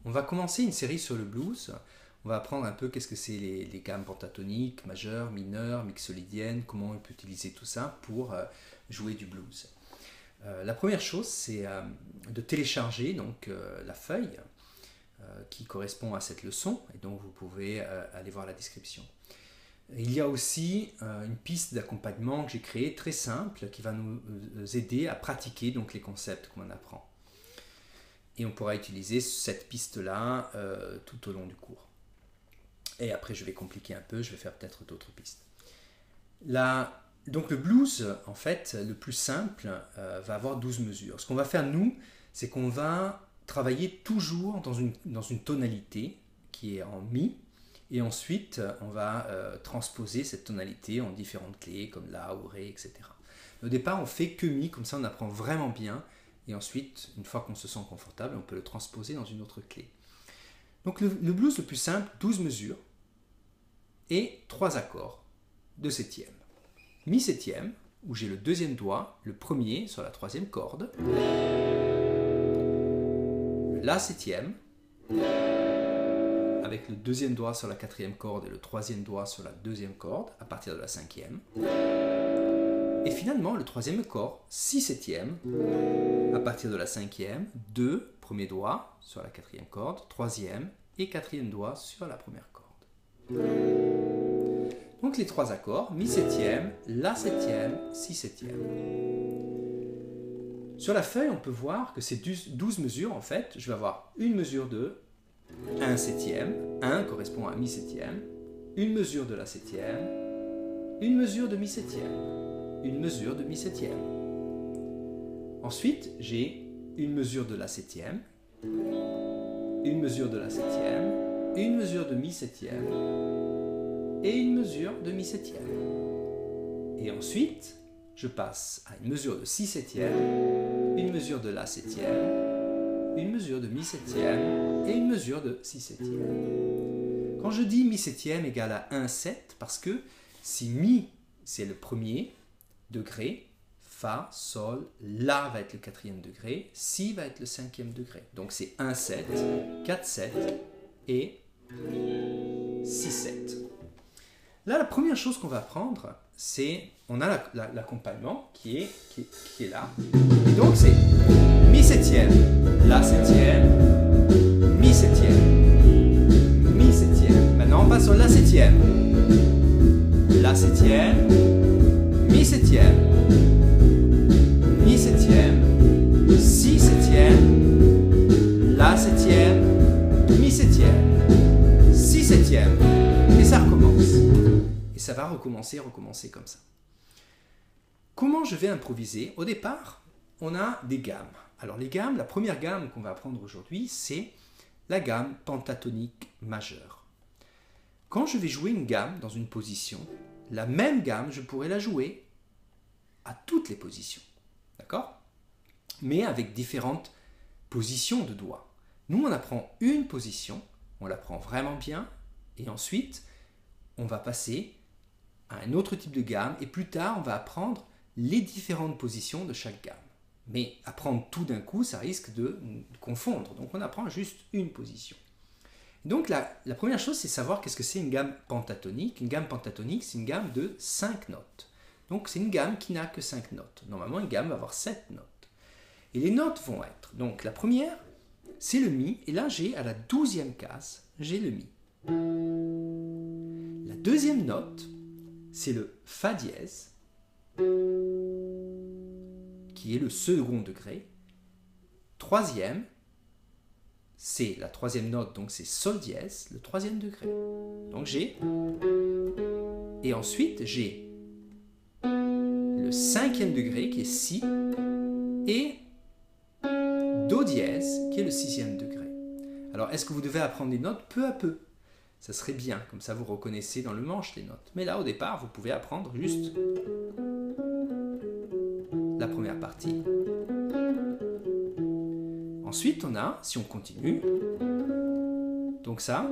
On va commencer une série sur le blues. On va apprendre un peu qu'est-ce que c'est les gammes pentatoniques, majeures, mineures, mixolydiennes, comment on peut utiliser tout ça pour jouer du blues. La première chose, c'est de télécharger la feuille qui correspond à cette leçon, et donc vous pouvez aller voir la description. Il y a aussi une piste d'accompagnement que j'ai créée très simple qui va nous aider à pratiquer donc, les concepts qu'on apprend. Et on pourra utiliser cette piste-là tout au long du cours. Et après, je vais compliquer un peu, je vais faire peut-être d'autres pistes. Donc le blues, en fait, le plus simple, va avoir 12 mesures. Ce qu'on va faire, nous, c'est qu'on va travailler toujours dans une tonalité qui est en mi, et ensuite, on va transposer cette tonalité en différentes clés, comme la ou ré, etc. Au départ, on fait que mi, comme ça on apprend vraiment bien, et ensuite, une fois qu'on se sent confortable, on peut le transposer dans une autre clé. Donc le blues le plus simple, 12 mesures, et 3 accords de septième. Mi septième, où j'ai le deuxième doigt, le premier sur la troisième corde, le la septième, avec le deuxième doigt sur la quatrième corde et le troisième doigt sur la deuxième corde, à partir de la cinquième. Et finalement, le troisième accord, si septième, à partir de la cinquième, deux premiers doigts sur la quatrième corde, troisième et quatrième doigt sur la première corde. Donc les trois accords, mi septième, la septième, si septième. Sur la feuille, on peut voir que ces 12 mesures, en fait, je vais avoir une mesure de 1 septième, 1 correspond à mi septième, une mesure de la septième, une mesure de mi septième, une mesure de mi septième. Ensuite, j'ai une mesure de la septième, une mesure de la septième, une mesure de mi septième et une mesure de mi septième. Et ensuite, je passe à une mesure de si septième, une mesure de la septième, une mesure de mi septième et une mesure de si septième. Quand je dis mi septième égale à 1/7, parce que si mi c'est le premier degré, fa, sol, la va être le quatrième degré, si va être le cinquième degré. Donc c'est 1/7, 4/7 et 6/7. Là, la première chose qu'on va apprendre, c'est, on a l'accompagnement qui est là. Et donc c'est mi septième, la septième, mi septième, mi septième. Maintenant on passe sur la septième, la septième, mi septième, mi septième, si septième, la septième, mi septième, si septième. Et ça recommence. Et ça va recommencer comme ça. Comment je vais improviser? Au départ, on a des gammes. Alors les gammes, la première gamme qu'on va apprendre aujourd'hui, c'est la gamme pentatonique majeure. Quand je vais jouer une gamme dans une position, la même gamme, je pourrais la jouer à toutes les positions. D'accord? Mais avec différentes positions de doigts. Nous, on apprend une position, on l'apprend vraiment bien, et ensuite, on va passer à un autre type de gamme, et plus tard, on va apprendre les différentes positions de chaque gamme. Mais apprendre tout d'un coup, ça risque de confondre. Donc on apprend juste une position. Donc la première chose, c'est savoir qu'est-ce que c'est une gamme pentatonique. Une gamme pentatonique, c'est une gamme de 5 notes. Donc c'est une gamme qui n'a que 5 notes. Normalement, une gamme va avoir 7 notes. Et les notes vont être, donc la première, c'est le mi. Et là, j'ai à la 12e case, j'ai le mi. La deuxième note, c'est le fa dièse, qui est le second degré. Troisième, c'est la troisième note, donc c'est sol dièse, le troisième degré. Donc j'ai, et ensuite j'ai le cinquième degré qui est si, et do dièse qui est le sixième degré. Alors est-ce que vous devez apprendre les notes peu à peu? Ça serait bien, comme ça vous reconnaissez dans le manche les notes. Mais là, au départ, vous pouvez apprendre juste la première partie. Ensuite, on a, si on continue, donc ça,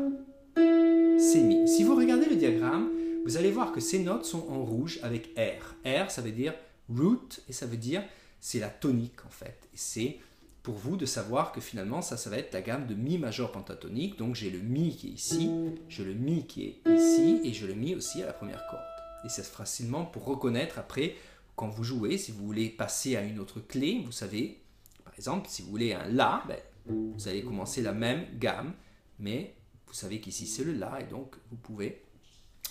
c'est mi. Si vous regardez le diagramme, vous allez voir que ces notes sont en rouge avec R. R, ça veut dire root, et ça veut dire, c'est la tonique en fait. Et c'est pour vous de savoir que finalement ça va être la gamme de Mi majeur pentatonique. Donc j'ai le Mi qui est ici, j'ai le Mi qui est ici et je le Mi aussi à la première corde. Et c'est facilement pour reconnaître après quand vous jouez, si vous voulez passer à une autre clé, vous savez, par exemple si vous voulez un La, ben, vous allez commencer la même gamme, mais vous savez qu'ici c'est le La et donc vous pouvez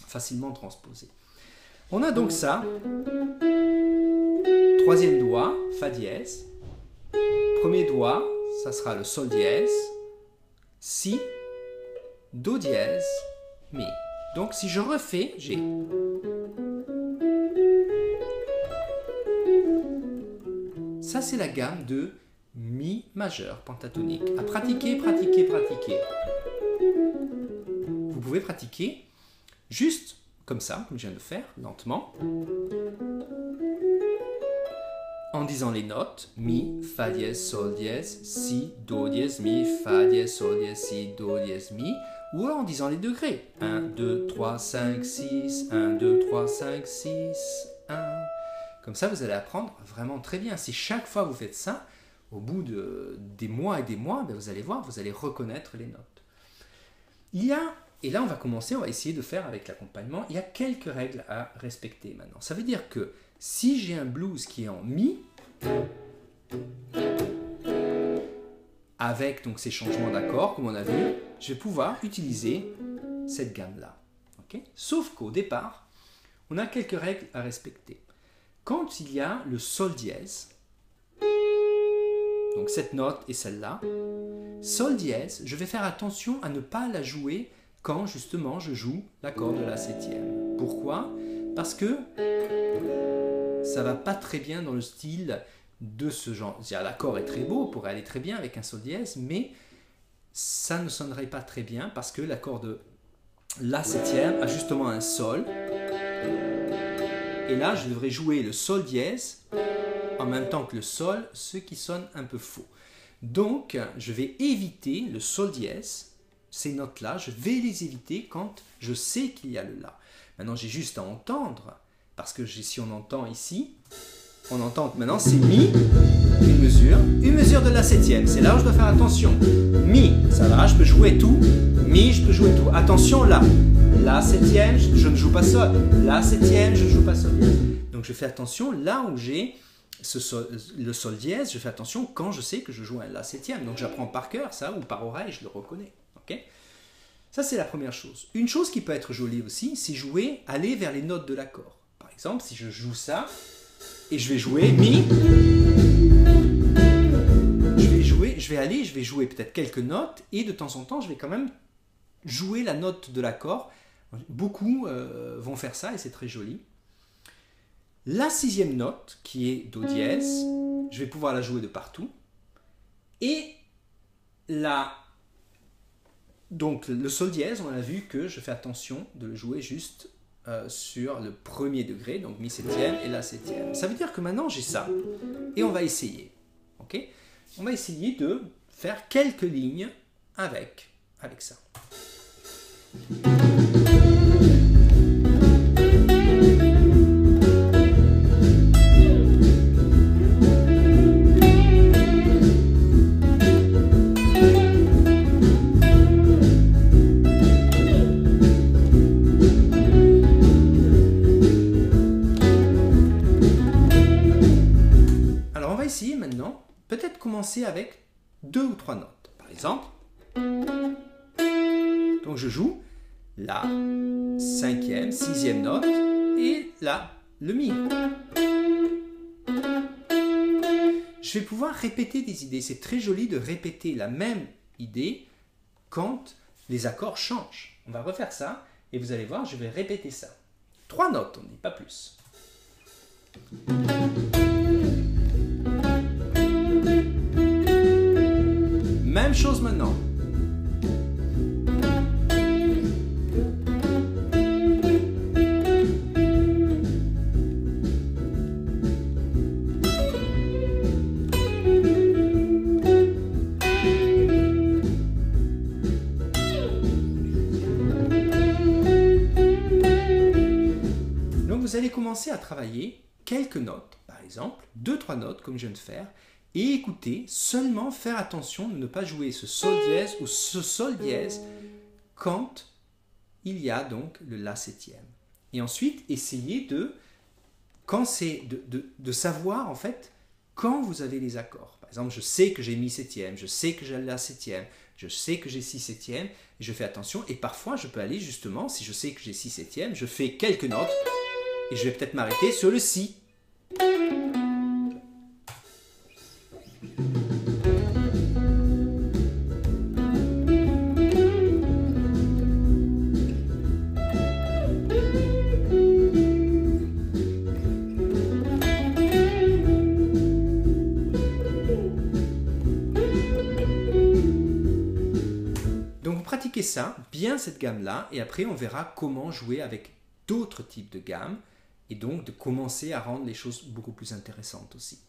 facilement transposer. On a donc ça, troisième doigt, Fa dièse, premier doigt, ça sera le Sol dièse, Si, Do dièse, Mi. Donc si je refais, j'ai ça c'est la gamme de Mi majeur pentatonique. À pratiquer, pratiquer, pratiquer. Vous pouvez pratiquer juste comme ça, comme je viens de faire, lentement, en disant les notes Mi, Fa dièse, Sol dièse, Si, Do dièse, Mi, Fa dièse, Sol dièse, Si, Do dièse, Mi, ou en disant les degrés. 1, 2, 3, 5, 6, 1, 2, 3, 5, 6, 1. Comme ça, vous allez apprendre vraiment très bien. Si chaque fois vous faites ça, au bout des mois et des mois, ben vous allez voir, vous allez reconnaître les notes. Et là on va commencer, on va essayer de faire avec l'accompagnement, il y a quelques règles à respecter maintenant. Ça veut dire que si j'ai un blues qui est en Mi, avec donc ces changements d'accords, comme on a vu, je vais pouvoir utiliser cette gamme-là. Okay? Sauf qu'au départ, on a quelques règles à respecter. Quand il y a le Sol dièse, donc cette note et celle-là, Sol dièse, je vais faire attention à ne pas la jouer quand justement je joue l'accord de la septième. Pourquoi? Parce que ça va pas très bien dans le style de ce genre. L'accord est très beau, pourrait aller très bien avec un Sol dièse, mais ça ne sonnerait pas très bien parce que l'accord de la septième a justement un Sol. Et là, je devrais jouer le Sol dièse en même temps que le Sol, ce qui sonne un peu faux. Donc, je vais éviter le Sol dièse, ces notes-là, je vais les éviter quand je sais qu'il y a le La. Maintenant, j'ai juste à entendre, parce que si on entend ici, on entend que maintenant c'est Mi, une mesure de la septième. C'est là où je dois faire attention. Mi, ça va, je peux jouer tout. Mi, je peux jouer tout. Attention là. La septième, je ne joue pas Sol. La septième, je ne joue pas Sol dièse. Donc je fais attention là où j'ai le Sol dièse, je fais attention quand je sais que je joue un La septième. Donc j'apprends par cœur ça, ou par oreille, je le reconnais. Okay? Ça c'est la première chose. Une chose qui peut être jolie aussi, c'est jouer, aller vers les notes de l'accord. Par exemple, si je joue ça, et je vais jouer Mi, je vais jouer peut-être quelques notes, et de temps en temps, je vais quand même jouer la note de l'accord. Beaucoup vont faire ça, et c'est très joli. La sixième note, qui est Do dièse, je vais pouvoir la jouer de partout. Et donc le Sol dièse, on a vu que je fais attention de le jouer juste sur le premier degré, donc Mi septième et La septième. Ça veut dire que maintenant j'ai ça, et on va essayer. Okay? On va essayer de faire quelques lignes avec ça. Essayer maintenant, peut-être commencer avec 2 ou 3 notes. Par exemple, donc je joue la cinquième, sixième note et là, le Mi. Je vais pouvoir répéter des idées. C'est très joli de répéter la même idée quand les accords changent. On va refaire ça et vous allez voir, je vais répéter ça. 3 notes, on ne dit pas plus. Même chose maintenant. Donc vous allez commencer à travailler quelques notes, par exemple, 2-3 notes comme je viens de faire, et écoutez, seulement faire attention de ne pas jouer ce sol dièse ou ce sol dièse quand il y a donc le la septième. Et ensuite, essayez de savoir en fait quand vous avez les accords. Par exemple, je sais que j'ai mi septième, je sais que j'ai la septième, je sais que j'ai si septième, et je fais attention. Et parfois, je peux aller justement, si je sais que j'ai si septième, je fais quelques notes et je vais peut-être m'arrêter sur le si. Donc, pratiquez ça, bien cette gamme-là, et après, on verra comment jouer avec d'autres types de gammes, et donc de commencer à rendre les choses beaucoup plus intéressantes aussi.